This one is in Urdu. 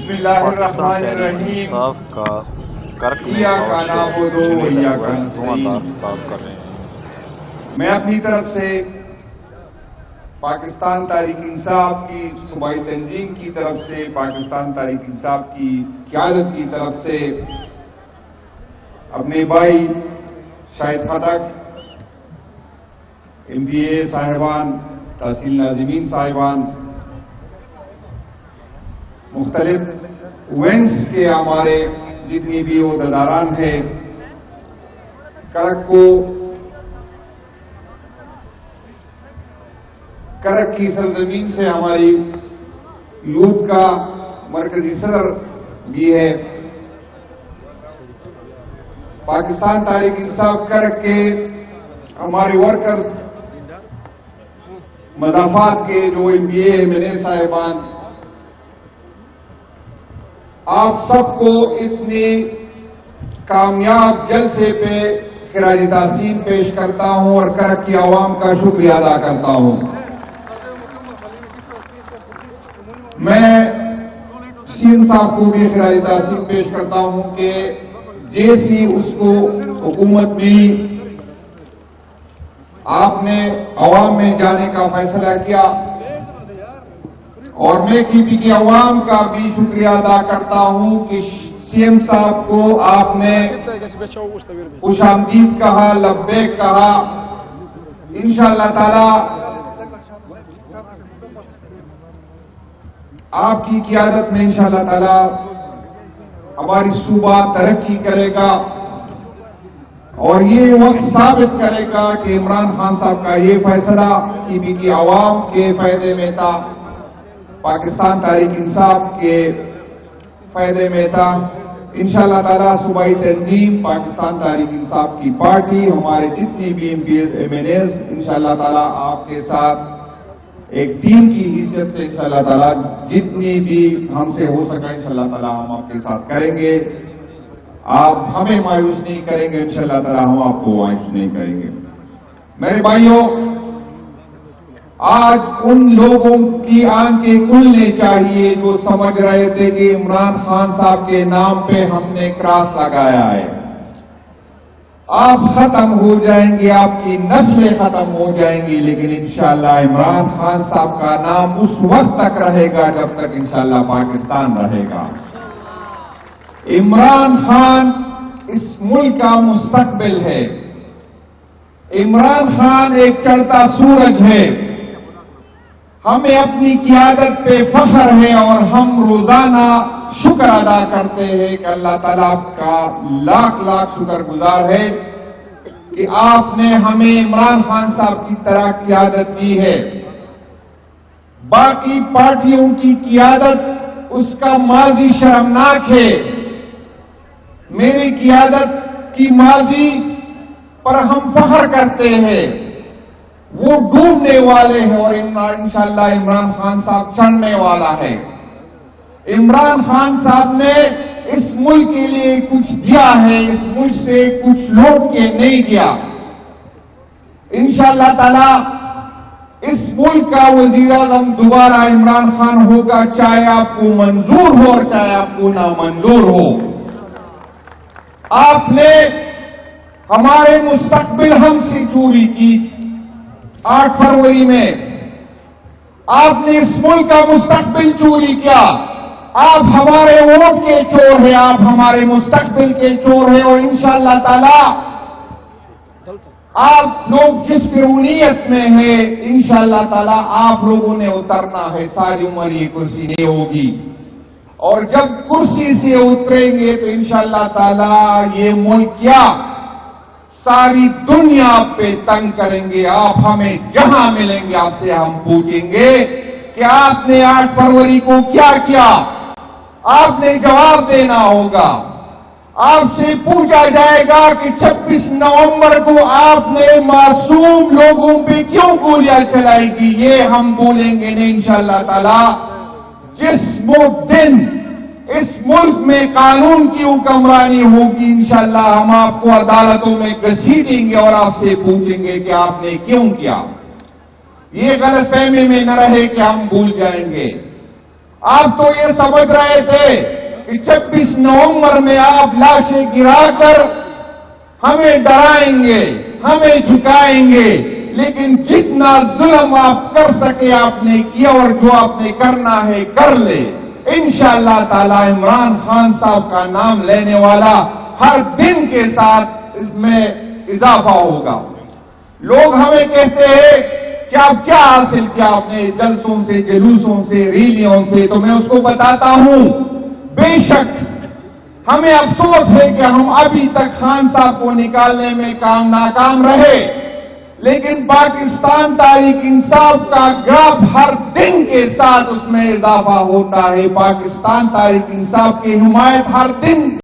بسم اللہ الرحمن الرحیم انصاف کا کرک میں ایاک نعبد و ایاک دعاء دار نستعین۔ خطاب کر رہے ہیں۔ میں اپنی طرف سے پاکستان تحریک انصاف کی صوبائی تنظیم کی طرف سے، پاکستان تحریک انصاف کی قیادت کی طرف سے اپنے بھائی شاہد خٹک، MPA صاحبان، تحصیل ناظمین صاحبان، مختلف ایونٹس کے ہمارے جتنی بھی عہدیداران ہیں، کرک کی سرزمین سے ہماری یوتھ کا مرکزی صدر بھی ہے، پاکستان تحریک انصاف کرک کے ہمارے ورکرز، مضافات کے جو MPA MLA صاحبان، آپ سب کو اتنی کامیاب جلسے پہ خراج تحسین پیش کرتا ہوں اور کرک کی عوام کا شکریہ ادا کرتا ہوں۔ میں CM صاحب کو بھی خراج تحسین پیش کرتا ہوں کہ جیسی اس کو حکومت ملی، آپ نے عوام میں جانے کا فیصلہ کیا، اور میں KP کی عوام کا بھی شکریہ ادا کرتا ہوں کہ CM صاحب کو آپ نے خوش آمدید کہا، لبیک کہا۔ انشاءاللہ تعالی آپ کی قیادت میں انشاءاللہ تعالی ہماری صوبہ ترقی کرے گا، اور یہ وقت ثابت کرے گا کہ عمران خان صاحب کا یہ فیصلہ KP کی عوام کے فائدے میں تھا، پاکستان تحریک انصاف کے فائدے میں تھا۔ انشاءاللہ تعالی صوبائی تنظیم، پاکستان تحریک انصاف کی پارٹی، ہمارے جتنی بھی MPs MNAs، انشاءاللہ تعالی آپ کے ساتھ ایک ٹیم کی حیثیت سے انشاءاللہ تعالی جتنی بھی ہم سے ہو سکا انشاءاللہ تعالی ہم آپ کے ساتھ کریں گے۔ آپ ہمیں مایوس نہیں کریں گے، انشاءاللہ تعالی ہم آپ کو مایوس نہیں کریں گے۔ میرے بھائیوں، آج ان لوگوں کی آنکھیں کھلنی چاہیے جو سمجھ رہے تھے کہ عمران خان صاحب کے نام پہ ہم نے کراس لگایا ہے۔ آپ ختم ہو جائیں گے، آپ کی نسلیں ختم ہو جائیں گی، لیکن انشاءاللہ عمران خان صاحب کا نام اس وقت تک رہے گا جب تک انشاءاللہ پاکستان رہے گا۔ عمران خان اس ملک کا مستقبل ہے، عمران خان ایک چڑھتا سورج ہے۔ ہمیں اپنی قیادت پہ فخر ہے اور ہم روزانہ شکر ادا کرتے ہیں کہ اللہ تعالیٰ کا لاکھ لاکھ شکر گزار ہے کہ آپ نے ہمیں عمران خان صاحب کی طرح قیادت دی ہے۔ باقی پارٹیوں کی قیادت، اس کا ماضی شرمناک ہے۔ میری قیادت کی ماضی پر ہم فخر کرتے ہیں، وہ ڈوبنے والے ہیں اور انشاءاللہ عمران خان صاحب چڑھنے والا ہے۔ عمران خان صاحب نے اس ملک کے لیے کچھ دیا ہے، اس ملک سے کچھ لوٹ کے نہیں دیا۔ انشاءاللہ تعالی اس ملک کا وزیر اعظم دوبارہ عمران خان ہوگا، چاہے آپ کو منظور ہو اور چاہے آپ کو نامنظور ہو۔ آپ نے ہمارے مستقبل ہم سے چوری کی 8 فروری میں، آپ نے اس ملک کا مستقبل چوری کیا۔ آپ ہمارے ووٹ کے چور ہیں، آپ ہمارے مستقبل کے چور ہیں، اور انشاءاللہ تعالی آپ لوگ جس فرونیت میں ہیں انشاءاللہ تعالی آپ لوگوں نے اترنا ہے، ساری عمر یہ کرسی نہیں ہوگی، اور جب کرسی سے اتریں گے تو انشاءاللہ تعالی یہ ملک کیا ساری دنیا پہ تنگ کریں گے۔ آپ ہمیں جہاں ملیں گے آپ سے ہم پوچھیں گے کہ آپ نے 8 فروری کو کیا کیا، آپ نے جواب دینا ہوگا۔ آپ سے پوچھا جائے گا کہ 26 نومبر کو آپ نے معصوم لوگوں پہ کیوں گولیاں چلائی تھی، یہ ہم بولیں گے نہیں انشاءاللہ تعالی۔ جس دن اس ملک میں قانون کی حکمرانی ہوگی انشاءاللہ ہم آپ کو عدالتوں میں گھسیٹیں گے اور آپ سے پوچھیں گے کہ آپ نے کیوں کیا۔ یہ غلط فہمی میں نہ رہے کہ ہم بھول جائیں گے۔ آپ تو یہ سمجھ رہے تھے کہ 26 نومبر میں آپ لاشیں گرا کر ہمیں ڈرائیں گے، ہمیں جھکائیں گے، لیکن جتنا ظلم آپ کر سکے آپ نے کیا، اور جو آپ نے کرنا ہے کر لے۔ انشاءاللہ تعالی عمران خان صاحب کا نام لینے والا ہر دن کے ساتھ اس میں اضافہ ہوگا۔ لوگ ہمیں کہتے ہیں کہ آپ کیا حاصل کیا اپنے جلسوں سے، جلوسوں سے، ریلیوں سے، تو میں اس کو بتاتا ہوں، بے شک ہمیں افسوس ہے کہ ہم ابھی تک خان صاحب کو نکالنے میں ناکام رہے، لیکن پاکستان تحریک انصاف کا گراف ہر دن کے ساتھ اس میں اضافہ ہوتا ہے۔ پاکستان تحریک انصاف کی حمایت ہر دن